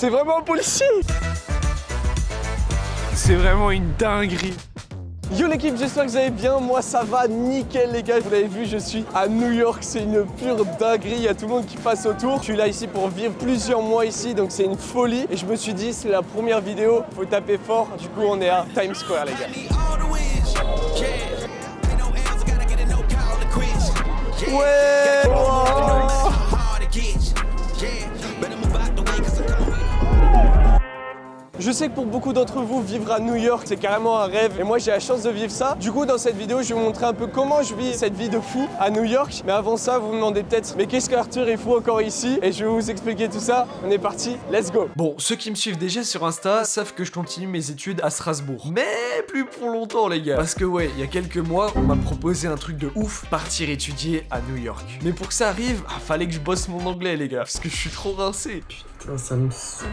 C'est vraiment un policier. C'est vraiment une dinguerie. Yo l'équipe, j'espère que vous allez bien, moi ça va nickel les gars, vous l'avez vu, je suis à New York, c'est une pure dinguerie, il y a tout le monde qui passe autour. Je suis là ici pour vivre plusieurs mois ici, donc c'est une folie. Et je me suis dit, c'est la première vidéo, faut taper fort, du coup on est à Times Square les gars. Ouais wow. Je sais que pour beaucoup d'entre vous, vivre à New York, c'est carrément un rêve. Et moi, j'ai la chance de vivre ça. Du coup, dans cette vidéo, je vais vous montrer un peu comment je vis cette vie de fou à New York. Mais avant ça, vous me demandez peut-être, mais qu'est-ce qu'Arthur est fou encore ici? Et je vais vous expliquer tout ça. On est parti, let's go. Bon, ceux qui me suivent déjà sur Insta savent que je continue mes études à Strasbourg. Mais plus pour longtemps, les gars. Parce que ouais, il y a quelques mois, on m'a proposé un truc de ouf, partir étudier à New York. Mais pour que ça arrive, fallait que je bosse mon anglais, les gars. Parce que je suis trop rincé. Putain, ça me saoule.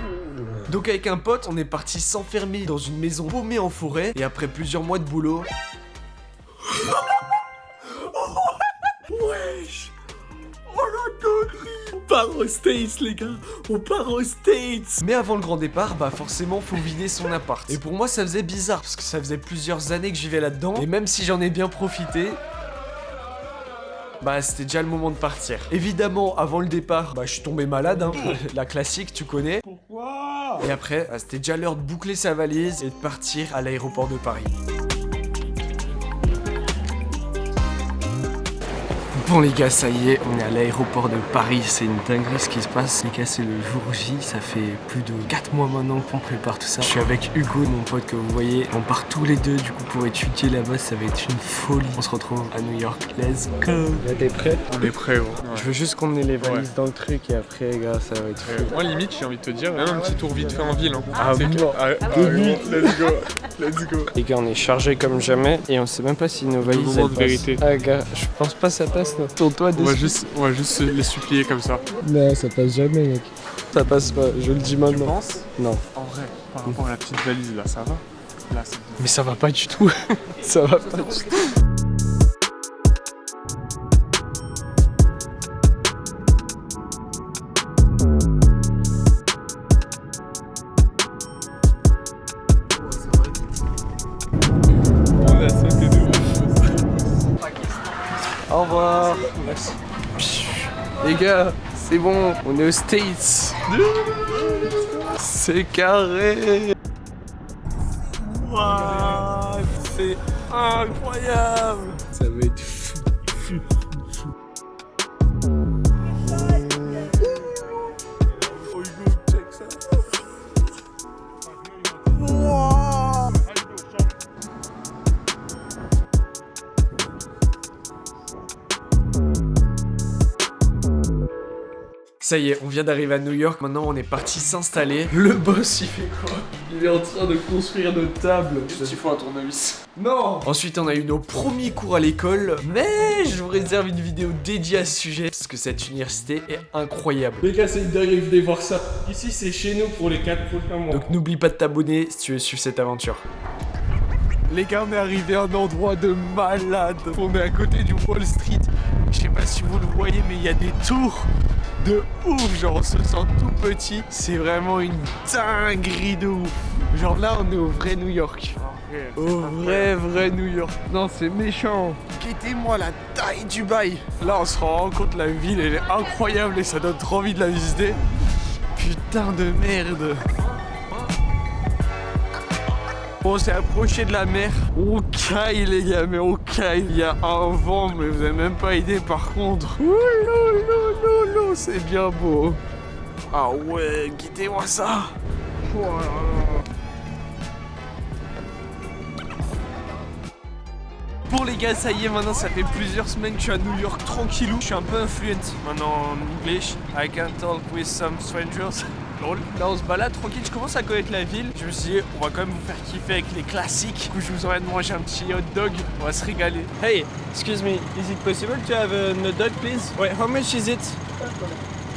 Donc avec un pote, on est parti s'enfermer dans une maison paumée en forêt. Et après plusieurs mois de boulot... Wesh. Oh la connerie. On part aux States les gars. On part aux States. Mais avant le grand départ, bah forcément faut vider son appart. Et pour moi ça faisait bizarre parce que ça faisait plusieurs années que je vivais là-dedans. Et même si j'en ai bien profité... bah c'était déjà le moment de partir. Évidemment, avant le départ, bah je suis tombé malade, hein. La classique, tu connais. Pourquoi? Et après, bah, c'était déjà l'heure de boucler sa valise et de partir à l'aéroport de Paris. Bon les gars, ça y est, on est à l'aéroport de Paris, c'est une dinguerie ce qui se passe. Les gars, c'est le jour J, ça fait plus de 4 mois maintenant qu'on prépare tout ça. Je suis avec Hugo, mon pote que vous voyez. On part tous les deux du coup pour étudier là-bas, ça va être une folie. On se retrouve à New York, let's go. Là t'es prêt? On est prêt, gros. Je veux juste qu'on ait les valises dans le truc et après les gars, ça va être fou. Moi limite j'ai envie de te dire, même un petit tour vite fait en ville. Hein. Ah C'est bon. let's go, let's go. Les gars, on est chargés comme jamais et on sait même pas si nos valises moment elles de passent. vérité. Ah gars, je pense pas que ça passe. Tourne-toi On va dessus. juste les supplier comme ça. Non, ça passe jamais mec. Ça passe pas, je le dis Tu maintenant. penses? Non. En vrai, par rapport à la petite valise là, ça va? Là, c'est... Mais ça va pas du tout. Ça va pas du tout. On a sauté de ouf. Au revoir. Merci. Les gars, c'est bon, on est aux States. C'est carré. Waouh, c'est incroyable. Ça va être fou, fou, fou, fou. Oh, Hugo, check ça. Wow. Ça y est, on vient d'arriver à New York, maintenant on est parti s'installer. Le boss il fait quoi? Il est en train de construire nos tables. Juste il faut un tournevis. Non! Ensuite on a eu nos premiers cours à l'école, mais je vous réserve une vidéo dédiée à ce sujet, parce que cette université est incroyable. Les gars, c'est une dinguerie, venez voir ça. Ici, c'est chez nous pour les 4 prochains mois. Donc n'oublie pas de t'abonner si tu veux suivre cette aventure. Les gars, on est arrivé à un endroit de malade. On est à côté du Wall Street. Je sais pas si vous le voyez, mais il y a des tours de ouf. Genre, on se sent tout petit. C'est vraiment une dinguerie de ouf. Genre là, on est au vrai New York. Au vrai New York. Non, c'est méchant. Guettez-moi la taille du bail. Là, on se rend compte, la ville, elle est incroyable et ça donne trop envie de la visiter. Putain de merde. On s'est approché de la mer. On caille les gars, mais on caille. Il y a un vent, mais vous avez même pas idée par contre. Ouh, c'est bien beau. Ah ouais, guettez-moi ça. Oh là là. Bon les gars, ça y est, maintenant ça fait plusieurs semaines que je suis à New York tranquillou. Je suis un peu influent maintenant en English. I can talk with some strangers. Là on se balade tranquille, je commence à connaître la ville. Je me suis dit, on va quand même vous faire kiffer avec les classiques. Du coup je vous emmène manger un petit hot dog, on va se régaler. Hey, excuse me, is it possible to have a hot dog please? Wait, how much is it?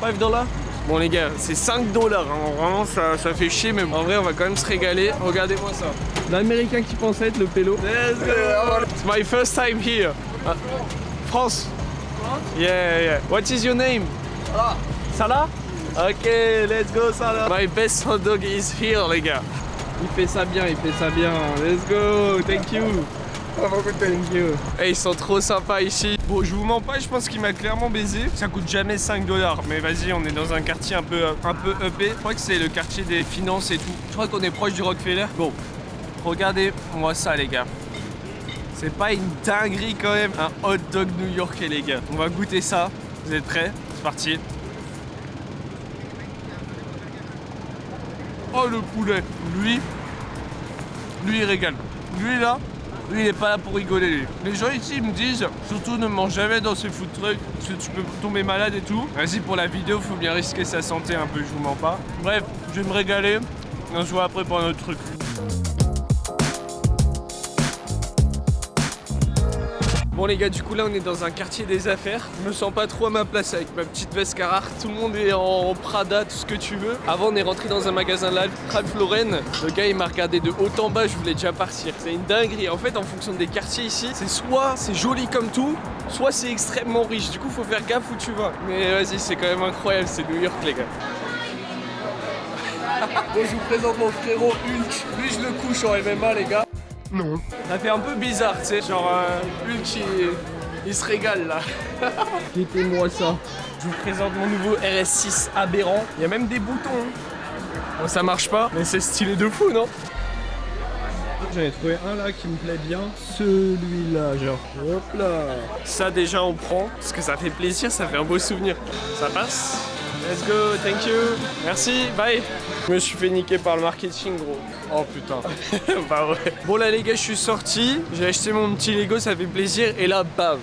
$5? Bon les gars, c'est $5, hein. Vraiment ça fait chier, mais en vrai on va quand même se régaler. Regardez-moi ça. L'américain qui pensait être le pélo. Let's go. It's my first time here. France. Yeah. What is your name? Salah. Salah? Ok, let's go Salah. My best hot dog is here les gars. Il fait ça bien, il fait ça bien. Let's go, thank you. Thank you. Hey, ils sont trop sympas ici. Bon, je vous mens pas, je pense qu'il m'a clairement baisé. Ça coûte jamais 5 $. Mais vas-y, on est dans un quartier un peu uppé. Je crois que c'est le quartier des finances et tout. Je crois qu'on est proche du Rockefeller. Bon, regardez-moi ça les gars. C'est pas une dinguerie quand même, un hot dog new-yorkais les gars. On va goûter ça. Vous êtes prêts? C'est parti. Oh le poulet. Lui il régale. Lui là, lui il est pas là pour rigoler lui. Les gens ici me disent, surtout ne mange jamais dans ces food trucks, parce que tu peux tomber malade et tout. Vas-y, pour la vidéo, faut bien risquer sa santé un peu, je vous mens pas. Bref, je vais me régaler. On se voit après pour un autre truc. Bon les gars, du coup là on est dans un quartier des affaires. Je me sens pas trop à ma place avec ma petite veste Carhartt. Tout le monde est en Prada, tout ce que tu veux. Avant on est rentré dans un magasin Ralph Lauren. Le gars il m'a regardé de haut en bas, je voulais déjà partir. C'est une dinguerie. En fait en fonction des quartiers ici, c'est soit c'est joli comme tout, soit c'est extrêmement riche. Du coup faut faire gaffe où tu vas. Mais vas-y, c'est quand même incroyable, c'est New York les gars. Bon, je vous présente mon frérot Hulk. Lui je le couche en MMA les gars. Non. Ça fait un peu bizarre, tu sais, genre Hulk il se régale là. Mettez-moi ça. Je vous présente mon nouveau RS6 aberrant. Il y a même des boutons. Bon, ça marche pas, mais c'est stylé de fou, non? J'en ai trouvé un là qui me plaît bien. Celui-là, genre. Hop là. Ça déjà on prend, parce que ça fait plaisir, ça fait un beau souvenir. Ça passe. Let's go, thank you. Merci, bye. Je me suis fait niquer par le marketing, gros. Oh putain. Bah ouais. Bon là les gars, je suis sorti. J'ai acheté mon petit Lego, ça fait plaisir. Et là, bam.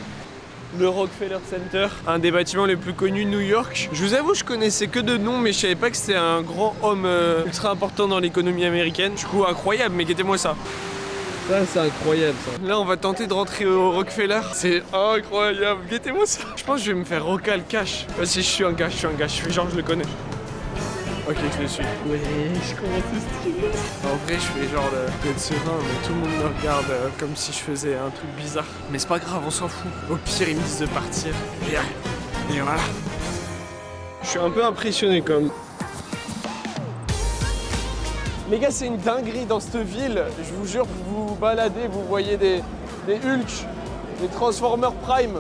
Le Rockefeller Center, un des bâtiments les plus connus de New York. Je vous avoue, je connaissais que de nom, mais je savais pas que c'était un grand homme ultra important dans l'économie américaine. Du coup, incroyable, mais guettez-moi ça. Ça, c'est incroyable ça. Là, on va tenter de rentrer au Rockefeller. C'est incroyable. Guettez-moi ça. Je pense que je vais me faire rocal cash. Vas-y, je suis un gars. Je fais genre, je le connais. Ok, je le suis. Ouais, je commence à stylé. En vrai, je fais genre d'être serein, mais tout le monde me regarde comme si je faisais un truc bizarre. Mais c'est pas grave, on s'en fout. Au pire, ils me disent de partir. Et voilà. Je suis un peu impressionné quand même. Les gars, c'est une dinguerie dans cette ville. Je vous jure, vous vous baladez, vous voyez des Hulk, des Transformers Prime.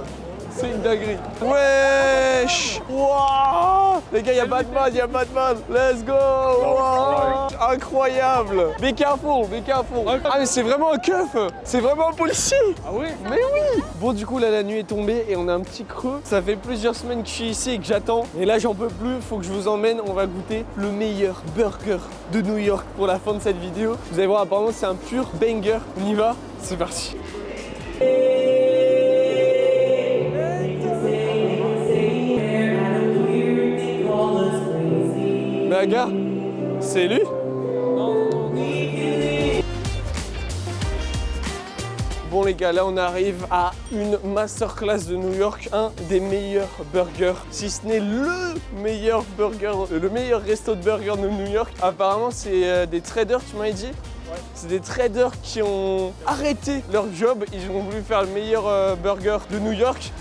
C'est une dinguerie. Wesh! Wow! Les gars, y'a Batman, Let's go! Wow! Incroyable! Be careful. Ah mais c'est vraiment un keuf! C'est vraiment un policier! Ah oui? Mais oui! Bon du coup là la nuit est tombée et on a un petit creux. Ça fait plusieurs semaines que je suis ici et que j'attends. Et là j'en peux plus, faut que je vous emmène. On va goûter le meilleur burger de New York pour la fin de cette vidéo. Vous allez voir, apparemment c'est un pur banger. On y va? C'est parti! Bah gars, c'est lui? Bon les gars, là on arrive à une masterclass de New York, un des meilleurs burgers, si ce n'est le meilleur burger, le meilleur resto de burger de New York. Apparemment c'est des traders, tu m'avais dit? Ouais. C'est des traders qui ont arrêté leur job, ils ont voulu faire le meilleur burger de New York.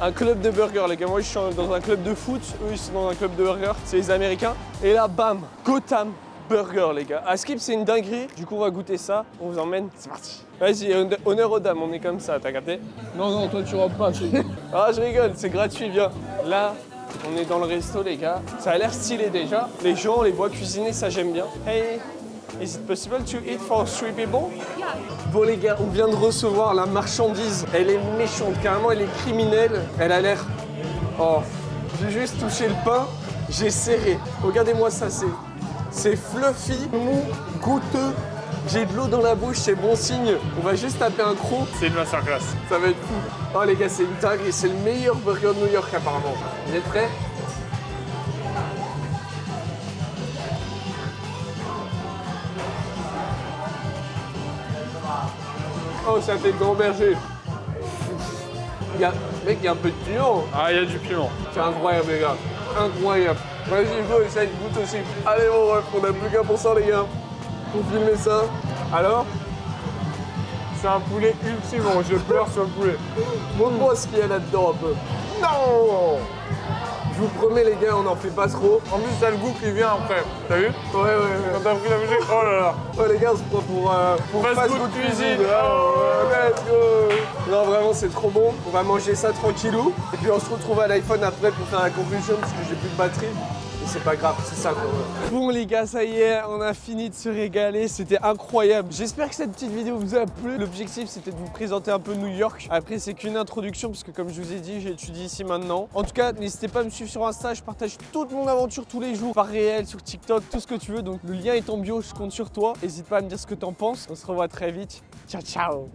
Un club de burger, les gars. Moi, je suis dans un club de foot. Eux, ils sont dans un club de burger. C'est les Américains. Et là, bam, Gotham Burger, les gars. À Skip, c'est une dinguerie. Du coup, on va goûter ça. On vous emmène. C'est parti. Vas-y, honneur aux dames. On est comme ça. T'as capté? Non, toi, tu rentres pas. Ah, je rigole. C'est gratuit. Viens. Là, on est dans le resto, les gars. Ça a l'air stylé déjà. Les gens, on les voit cuisiner. Ça, j'aime bien. Hey. Is it possible to eat for 3 people? Yeah. Bon les gars, on vient de recevoir la marchandise. Elle est méchante, carrément elle est criminelle. Elle a l'air... Oh, j'ai juste touché le pain, j'ai serré. Regardez-moi ça, c'est fluffy, mou, goûteux. J'ai de l'eau dans la bouche, c'est bon signe. On va juste taper un croc. C'est une masterclass. Ça va être fou. Oh les gars, c'est une dinguerie, c'est le meilleur burger de New York apparemment. Vous êtes prêts? Oh, ça fait le grand berger. Mec, il y a un peu de piment. Ah, il y a du piment. C'est incroyable, les gars. Incroyable. Vas-y, go, essaye, goûte aussi. Allez, mon ref, on a plus qu'un pour ça, les gars. Pour filmer ça. Alors? C'est un poulet ultime, je pleure sur le poulet. Montre-moi ce qu'il y a là-dedans un peu. Non! Je vous promets les gars, on n'en fait pas trop. En plus, t'as le goût qui vient après. T'as vu? Ouais. Quand t'as pris la musique, oh là là. Ouais les gars, on se prend pour Fast food cuisine. Let's go. Non vraiment c'est trop bon. On va manger ça tranquillou. Et puis on se retrouve à l'iPhone après pour faire la conclusion parce que j'ai plus de batterie. Et c'est pas grave, c'est ça quoi. Bon les gars, ça y est, on a fini de se régaler, c'était incroyable. J'espère que cette petite vidéo vous a plu. L'objectif c'était de vous présenter un peu New York. Après c'est qu'une introduction parce que comme je vous ai dit, j'étudie ici maintenant. En tout cas, n'hésitez pas à me suivre sur Insta, je partage toute mon aventure tous les jours, par réel, sur TikTok, tout ce que tu veux. Donc le lien est en bio, je compte sur toi. N'hésite pas à me dire ce que t'en penses. On se revoit très vite. Ciao ciao.